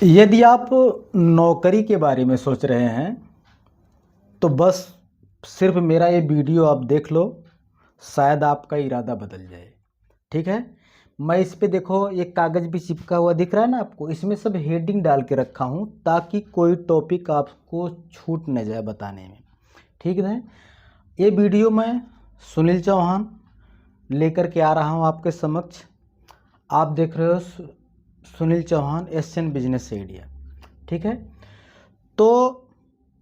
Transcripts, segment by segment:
यदि आप नौकरी के बारे में सोच रहे हैं तो बस सिर्फ मेरा ये वीडियो आप देख लो, शायद आपका इरादा बदल जाए। ठीक है। मैं इस पे देखो एक कागज़ भी चिपका हुआ दिख रहा है ना आपको, इसमें सब हेडिंग डाल के रखा हूँ ताकि कोई टॉपिक आपको छूट न जाए बताने में। ठीक है। ये वीडियो मैं सुनील चौहान लेकर के आ रहा हूँ आपके समक्ष। आप देख रहे हो Sunil Chauhan Asian business idea. ठीक है। तो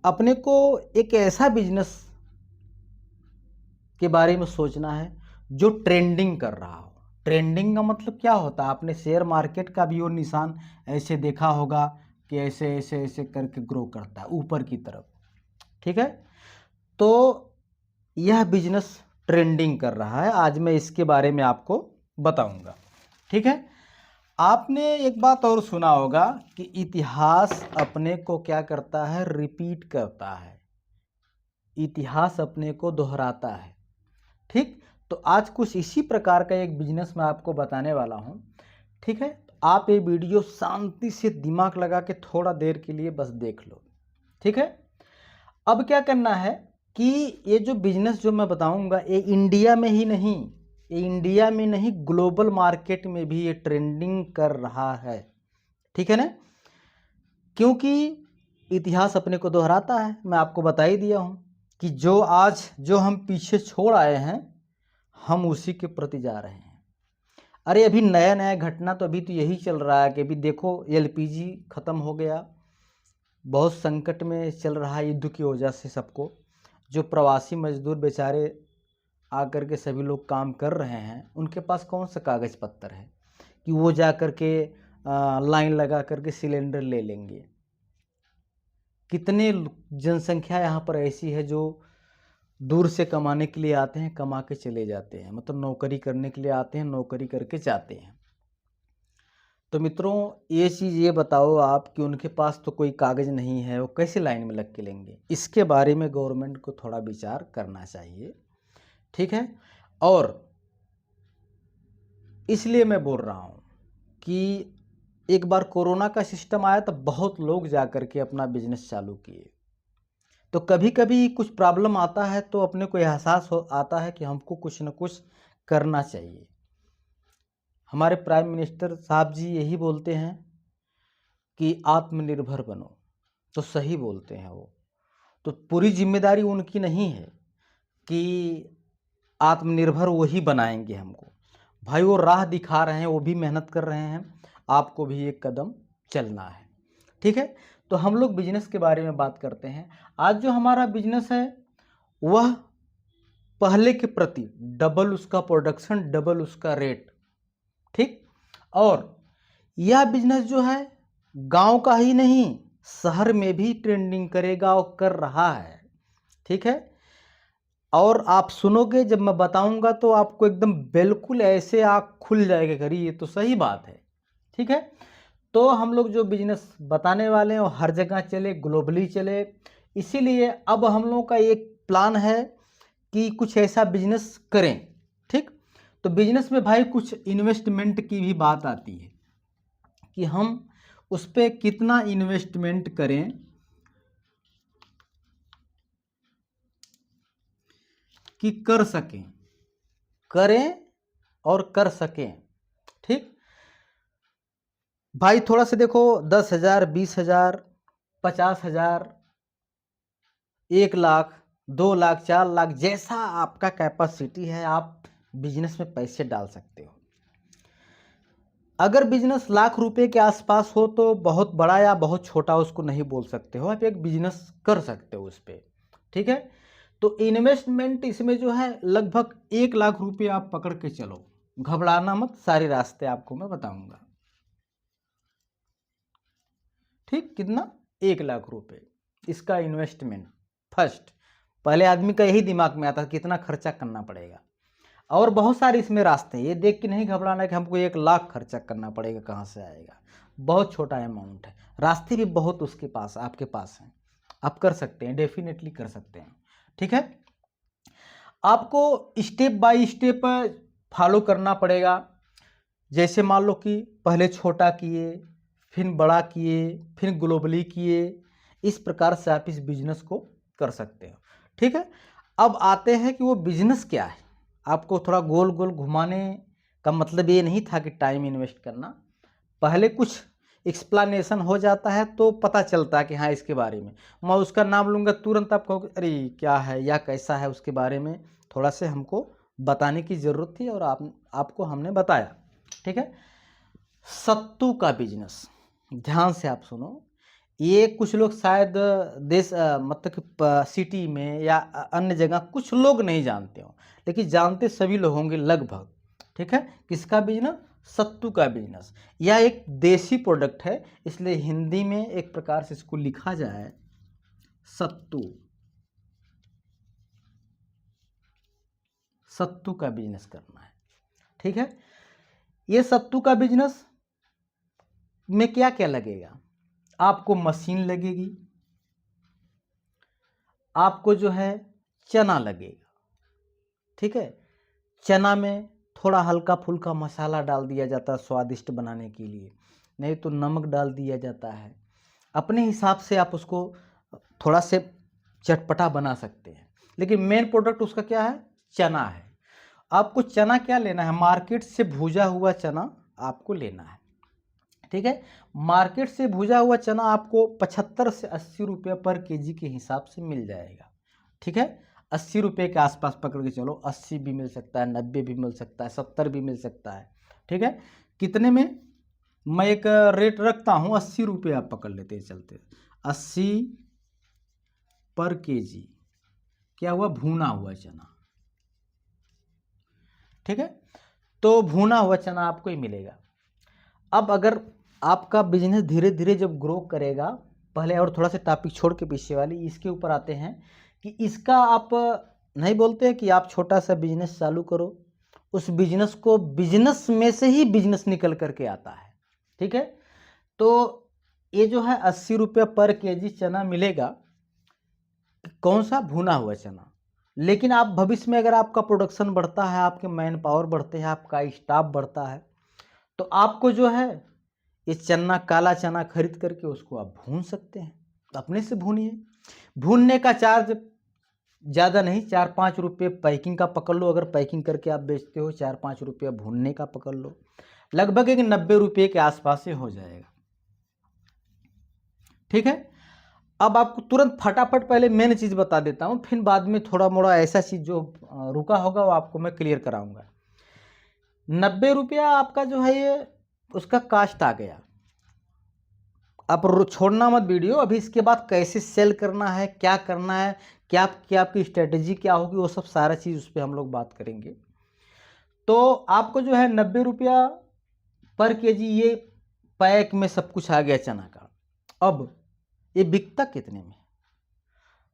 अपने को एक ऐसा बिजनेस के बारे में सोचना है जो ट्रेंडिंग कर रहा हो। ट्रेंडिंग का मतलब क्या होता है? आपने शेयर मार्केट का भी वो निशान ऐसे देखा होगा कि ऐसे ऐसे ऐसे करके ग्रो करता है ऊपर की तरफ। ठीक है। तो यह बिजनेस ट्रेंडिंग कर रहा है, आज मैं इसके बारे में आपको बताऊंगा। ठीक है। आपने एक बात और सुना होगा कि इतिहास अपने को क्या करता है? रिपीट करता है। इतिहास अपने को दोहराता है। ठीक। तो आज कुछ इसी प्रकार का एक बिजनेस मैं आपको बताने वाला हूं। ठीक है। तो आप ये वीडियो शांति से दिमाग लगा के थोड़ा देर के लिए बस देख लो। ठीक है। अब क्या करना है कि ये जो बिजनेस जो मैं बताऊंगा ये इंडिया में ही नहीं, ये इंडिया में नहीं ग्लोबल मार्केट में भी ये ट्रेंडिंग कर रहा है। ठीक है ना। क्योंकि इतिहास अपने को दोहराता है। मैं आपको बता ही दिया हूं कि जो हम पीछे छोड़ आए हैं हम उसी के प्रति जा रहे हैं। अरे अभी नया नया घटना तो अभी तो यही चल रहा है कि अभी देखो एलपीजी ख़त्म हो गया, बहुत संकट में चल रहा है युद्ध की वजह से सबको। जो प्रवासी मजदूर बेचारे आकर के सभी लोग काम कर रहे हैं उनके पास कौन सा कागज़ पत्तर है कि वो जा कर के लाइन लगा करके सिलेंडर ले लेंगे। कितने जनसंख्या यहाँ पर ऐसी है जो दूर से कमाने के लिए आते हैं, कमा के चले जाते हैं, मतलब नौकरी करने के लिए आते हैं, नौकरी करके जाते हैं। तो मित्रों ये चीज़ ये बताओ आप कि उनके पास तो कोई कागज़ नहीं है, वो कैसे लाइन में लग के लेंगे? इसके बारे में गवर्नमेंट को थोड़ा विचार करना चाहिए। ठीक है। और इसलिए मैं बोल रहा हूँ कि एक बार कोरोना का सिस्टम आया तो बहुत लोग जा कर के अपना बिजनेस चालू किए। तो कभी कभी कुछ प्रॉब्लम आता है तो अपने को एहसास हो आता है कि हमको कुछ न कुछ करना चाहिए। हमारे प्राइम मिनिस्टर साहब जी यही बोलते हैं कि आत्मनिर्भर बनो, तो सही बोलते हैं वो। तो पूरी जिम्मेदारी उनकी नहीं है कि आत्मनिर्भर वही बनाएंगे हमको। भाई वो राह दिखा रहे हैं, वो भी मेहनत कर रहे हैं, आपको भी एक कदम चलना है। ठीक है। तो हम लोग बिजनेस के बारे में बात करते हैं। आज जो हमारा बिजनेस है वह पहले के प्रति डबल उसका प्रोडक्शन, डबल उसका रेट। ठीक। और यह बिजनेस जो है गांव का ही नहीं शहर में भी ट्रेंडिंग करेगा और कर रहा है। ठीक है। और आप सुनोगे जब मैं बताऊंगा तो आपको एकदम बिल्कुल ऐसे आँख खुल जाएगा, करी ये तो सही बात है। ठीक है। तो हम लोग जो बिजनेस बताने वाले हैं वो हर जगह चले, ग्लोबली चले। इसीलिए अब हम लोग का एक प्लान है कि कुछ ऐसा बिजनेस करें। ठीक। तो बिजनेस में भाई कुछ इन्वेस्टमेंट की भी बात आती है कि हम उस पर कितना इन्वेस्टमेंट करें कि कर सकें, करें और कर सकें। ठीक। भाई थोड़ा सा देखो, 10,000, 20,000, 50,000, 1 लाख, 2 लाख, 4 लाख, जैसा आपका कैपेसिटी है आप बिजनेस में पैसे डाल सकते हो। अगर बिजनेस लाख रुपए के आसपास हो तो बहुत बड़ा या बहुत छोटा उसको नहीं बोल सकते हो, आप एक बिजनेस कर सकते हो उस पर। ठीक है। तो इन्वेस्टमेंट इसमें जो है लगभग 1 लाख रुपए आप पकड़ के चलो, घबराना मत, सारे रास्ते आपको मैं बताऊंगा। ठीक। कितना? 1 लाख रुपए इसका इन्वेस्टमेंट फर्स्ट। पहले आदमी का यही दिमाग में आता है कितना खर्चा करना पड़ेगा। और बहुत सारे इसमें रास्ते हैं, ये देख के नहीं घबराना कि हमको 1 लाख खर्चा करना पड़ेगा, कहाँ से आएगा। बहुत छोटा अमाउंट है, रास्ते भी बहुत उसके पास आपके पास हैं, आप कर सकते हैं, डेफिनेटली कर सकते हैं। ठीक है। आपको स्टेप बाय स्टेप फॉलो करना पड़ेगा। जैसे मान लो कि पहले छोटा किए, फिर बड़ा किए, फिर ग्लोबली किए। इस प्रकार से आप इस बिजनेस को कर सकते हो। ठीक है, अब आते हैं कि वो बिजनेस क्या है। आपको थोड़ा गोल गोल घुमाने का मतलब ये नहीं था कि टाइम इन्वेस्ट करना, पहले कुछ एक्सप्लेनेशन हो जाता है तो पता चलता है कि हाँ इसके बारे में। मैं उसका नाम लूँगा तुरंत आप कहोगे अरे क्या है या कैसा है, उसके बारे में थोड़ा से हमको बताने की ज़रूरत थी और आपको हमने बताया। ठीक है, सत्तू का बिजनेस, ध्यान से आप सुनो। ये कुछ लोग शायद देश मतलब कि सिटी में या अन्य जगह कुछ लोग नहीं जानते हो, लेकिन जानते सभी लोग होंगे लगभग। ठीक है, किसका बिजनेस? सत्तू का बिजनेस। यह एक देसी प्रोडक्ट है, इसलिए हिंदी में एक प्रकार से इसको लिखा जाए सत्तू। सत्तू का बिजनेस करना है। ठीक है, ये सत्तू का बिजनेस में क्या क्या लगेगा? आपको मशीन लगेगी, आपको जो है चना लगेगा। ठीक है, चना में थोड़ा हल्का फुल्का मसाला डाल दिया जाता है स्वादिष्ट बनाने के लिए, नहीं तो नमक डाल दिया जाता है। अपने हिसाब से आप उसको थोड़ा से चटपटा बना सकते हैं, लेकिन मेन प्रोडक्ट उसका क्या है? चना है। आपको चना क्या लेना है? मार्केट से भुजा हुआ चना आपको लेना है। ठीक है, मार्केट से भुजा हुआ चना आपको 75 से 80 रुपये पर केजी के हिसाब से मिल जाएगा। ठीक है, 80 रुपये के आसपास पकड़ के चलो, 80 भी मिल सकता है, 90 भी मिल सकता है, 70 भी मिल सकता है। ठीक है, कितने में? मैं एक रेट रखता हूँ, 80 रुपये आप पकड़ लेते हैं चलते। 80 पर केजी क्या हुआ? भुना हुआ चना। ठीक है, तो भुना हुआ चना आपको ही मिलेगा। अब अगर आपका बिजनेस धीरे धीरे जब ग्रो करेगा, पहले और थोड़ा सा टॉपिक छोड़ के पीछे वाली इसके ऊपर आते हैं कि इसका आप नहीं बोलते हैं कि आप छोटा सा बिजनेस चालू करो, उस बिजनेस को बिजनेस में से ही बिजनेस निकल करके आता है। ठीक है, तो ये जो है 80 रुपये पर केजी चना मिलेगा, कौन सा? भुना हुआ चना। लेकिन आप भविष्य में अगर आपका प्रोडक्शन बढ़ता है, आपके मैन पावर बढ़ते हैं, आपका स्टाफ बढ़ता है, तो आपको जो है ये चना, काला चना खरीद करके उसको आप भून सकते हैं। अपने से भूनिए। भूनने का चार्ज ज़्यादा नहीं, 4-5 रुपये पैकिंग का पकड़ लो। अगर पैकिंग करके आप बेचते हो, 4-5 रुपये भूनने का पकड़ लो, लगभग एक 90 रुपये के आसपास से हो जाएगा। ठीक है, अब आपको तुरंत फटाफट पहले मेन चीज़ बता देता हूँ, फिर बाद में थोड़ा मोड़ा ऐसा चीज़ जो रुका होगा वो आपको मैं क्लियर कराऊंगा। 90 रुपया आपका जो है ये उसका कास्ट आ गया। आप छोड़ना मत वीडियो, अभी इसके बाद कैसे सेल करना है, क्या करना है, क्या आपकी स्ट्रेटेजी क्या होगी, वो सब सारा चीज़ उस पर हम लोग बात करेंगे। तो आपको जो है 90 रुपया पर केजी ये पैक में सब कुछ आ गया चना का। अब ये बिकता कितने में?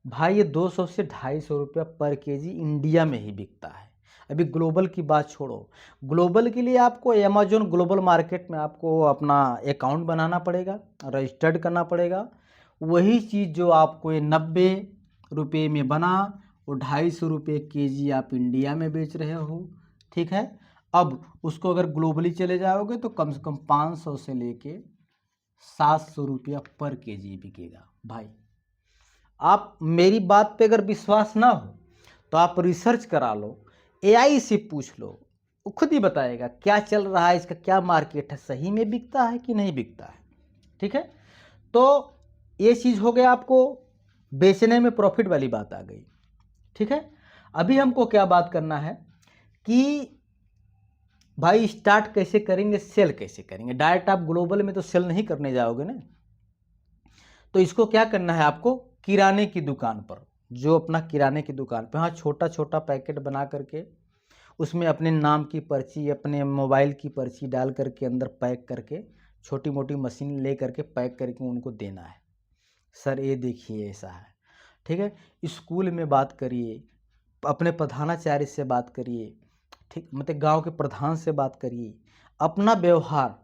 भाई ये 200 से 250 रुपया पर केजी इंडिया में ही बिकता है। अभी ग्लोबल की बात छोड़ो, ग्लोबल के लिए आपको अमेजोन ग्लोबल मार्केट में आपको अपना अकाउंट बनाना पड़ेगा, रजिस्टर्ड करना पड़ेगा। वही चीज़ जो आपको ये 90 रुपये में बना, वो 250 रुपये केजी आप इंडिया में बेच रहे हो। ठीक है, अब उसको अगर ग्लोबली चले जाओगे तो कम से कम 500 से लेके 700 रुपया पर केजी बिकेगा। भाई आप मेरी बात पे अगर विश्वास ना हो तो आप रिसर्च करा लो, एआई से पूछ लो, वो खुद ही बताएगा क्या चल रहा है, इसका क्या मार्केट है, सही में बिकता है कि नहीं बिकता है। ठीक है, तो ये चीज़ हो गया, आपको बेचने में प्रॉफिट वाली बात आ गई। ठीक है, अभी हमको क्या बात करना है कि भाई स्टार्ट कैसे करेंगे, सेल कैसे करेंगे। डायरेक्ट आप ग्लोबल में तो सेल नहीं करने जाओगे ना, तो इसको क्या करना है आपको? किराने की दुकान पर, जो अपना किराने की दुकान पर, हाँ, छोटा छोटा पैकेट बना करके उसमें अपने नाम की पर्ची, अपने मोबाइल की पर्ची डाल करके अंदर पैक करके छोटी मोटी मशीन ले करके पैक करके उनको देना है। सर ये देखिए ऐसा है। ठीक है, स्कूल में बात करिए, अपने प्रधानाचार्य से बात करिए, ठीक, मतलब गांव के प्रधान से बात करिए। अपना व्यवहार,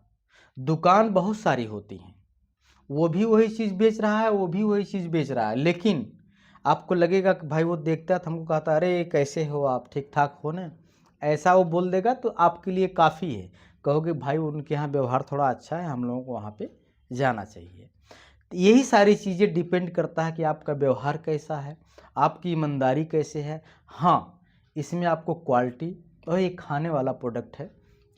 दुकान बहुत सारी होती हैं, वो भी वही चीज़ बेच रहा है, वो भी वही चीज़ बेच रहा है, लेकिन आपको लगेगा कि भाई वो देखता है तो हमको कहता है अरे कैसे हो आप, ठीक ठाक हो ना, ऐसा वो बोल देगा तो आपके लिए काफ़ी है। कहोगे भाई उनके यहाँ व्यवहार थोड़ा अच्छा है, हम लोगों को वहाँ पे जाना चाहिए। तो यही सारी चीज़ें डिपेंड करता है कि आपका व्यवहार कैसा है, आपकी ईमानदारी कैसे है। हाँ, इसमें आपको क्वालिटी और ये खाने वाला प्रोडक्ट है,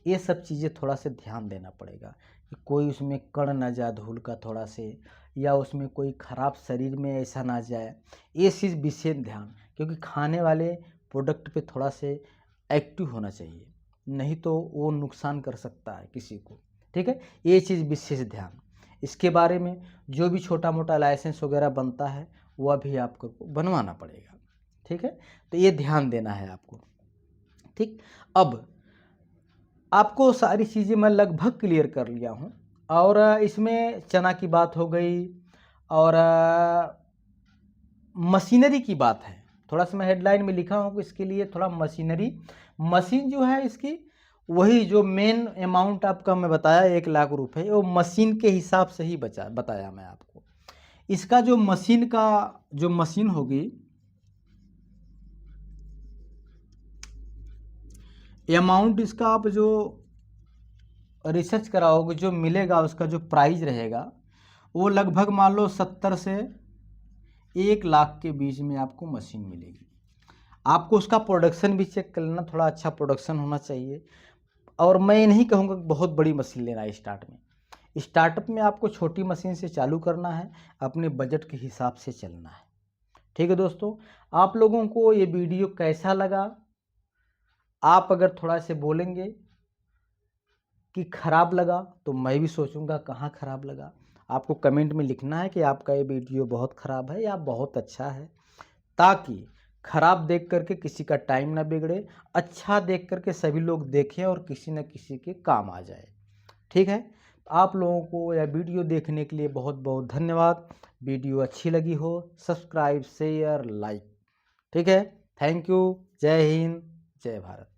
ये सब चीज़ें थोड़ा सा ध्यान देना पड़ेगा कि कोई उसमें कण ना जाए धूल का थोड़ा से, या उसमें कोई ख़राब शरीर में ऐसा ना जाए, ये चीज़ विशेष ध्यान, क्योंकि खाने वाले प्रोडक्ट पे थोड़ा से एक्टिव होना चाहिए, नहीं तो वो नुकसान कर सकता है किसी को। ठीक है, ये चीज़ विशेष ध्यान। इसके बारे में जो भी छोटा मोटा लाइसेंस वगैरह बनता है वह भी आपको बनवाना पड़ेगा। ठीक है, तो ये ध्यान देना है आपको। ठीक, अब आपको सारी चीज़ें मैं लगभग क्लियर कर लिया हूँ, और इसमें चना की बात हो गई, और मशीनरी की बात है। थोड़ा सा मैं हेडलाइन में लिखा हूँ कि इसके लिए थोड़ा मशीनरी, मशीन जो है इसकी, वही जो मेन अमाउंट आपका मैं बताया 1 लाख रुपए, वो मशीन के हिसाब से ही बताया मैं आपको। इसका जो मशीन का जो मशीन होगी, अमाउंट इसका आप जो रिसर्च कराओगे, जो मिलेगा उसका जो प्राइस रहेगा, वो लगभग मान लो 70 से 1 लाख के बीच में आपको मशीन मिलेगी। आपको उसका प्रोडक्शन भी चेक कर लेना, थोड़ा अच्छा प्रोडक्शन होना चाहिए। और मैं ये नहीं कहूँगा कि बहुत बड़ी मशीन लेना है स्टार्ट में। स्टार्टअप में आपको छोटी मशीन से चालू करना है, अपने बजट के हिसाब से चलना है। ठीक है दोस्तों, आप लोगों को ये वीडियो कैसा लगा? आप अगर थोड़ा से बोलेंगे कि खराब लगा, तो मैं भी सोचूंगा कहाँ खराब लगा। आपको कमेंट में लिखना है कि आपका ये वीडियो बहुत ख़राब है या बहुत अच्छा है, ताकि खराब देख करके किसी का टाइम ना बिगड़े, अच्छा देख करके सभी लोग देखें और किसी न किसी के काम आ जाए। ठीक है, आप लोगों को यह वीडियो देखने के लिए बहुत बहुत धन्यवाद। वीडियो अच्छी लगी हो, सब्सक्राइब शेयर लाइक। ठीक है, थैंक यू। जय हिंद, जय भारत।